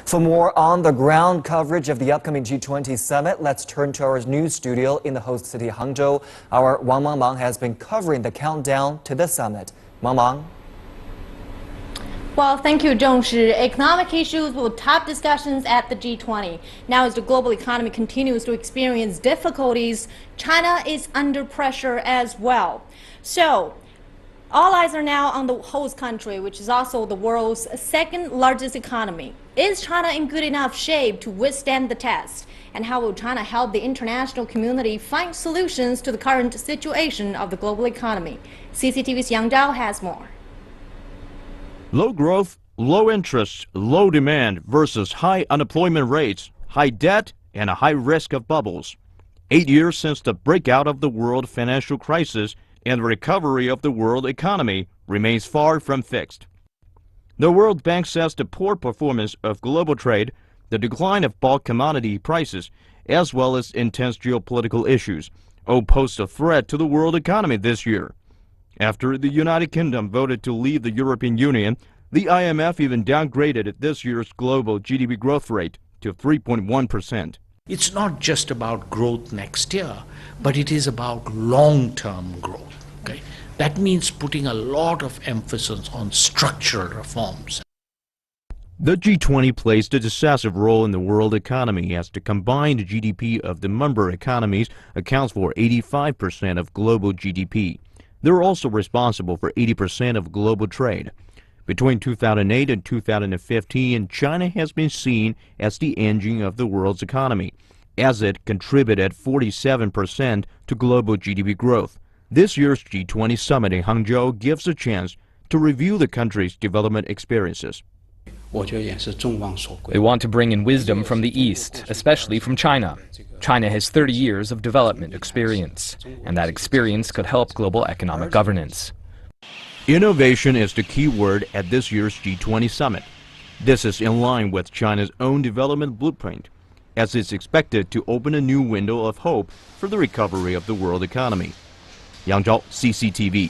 For more on-the-ground coverage of the upcoming G20 summit, let's turn to our news studio in the host city Hangzhou. Our Wang Mangmang has been covering the countdown to the summit. Mangmang. Well, thank you, Zhongshi. Economic issues will top discussions at the G20. Now, as the global economy continues to experience difficulties, China is under pressure as well. So, all eyes are now on the host country, which is also the world's second largest economy. Is China in good enough shape to withstand the test? And how will China help the international community find solutions to the current situation of the global economy? CCTV's Yang Zhao has more. Low growth, low interest, low demand versus high unemployment rates, high debt, and a high risk of bubbles. 8 years since the breakout of the world financial crisis and recovery of the world economy remains far from fixed. The World Bank says the poor performance of global trade, the decline of bulk commodity prices, as well as intense geopolitical issues, all pose a threat to the world economy this year. After the United Kingdom voted to leave the European Union, the IMF even downgraded this year's global GDP growth rate to 3.1%. It's not just about growth next year, but it is about long-term growth. Okay? That means putting a lot of emphasis on structural reforms. The G20 plays a decisive role in the world economy as the combined GDP of the member economies accounts for 85% of global GDP. They're also responsible for 80% of global trade. Between 2008 and 2015, China has been seen as the engine of the world's economy, as it contributed 47% to global GDP growth. This year's G20 summit in Hangzhou gives a chance to review the country's development experiences. They want to bring in wisdom from the East, especially from China. China has 30 years of development experience, and that experience could help global economic governance. Innovation is the key word at this year's G20 summit. This is in line with China's own development blueprint, as it's expected to open a new window of hope for the recovery of the world economy. Yang Zhao, CCTV.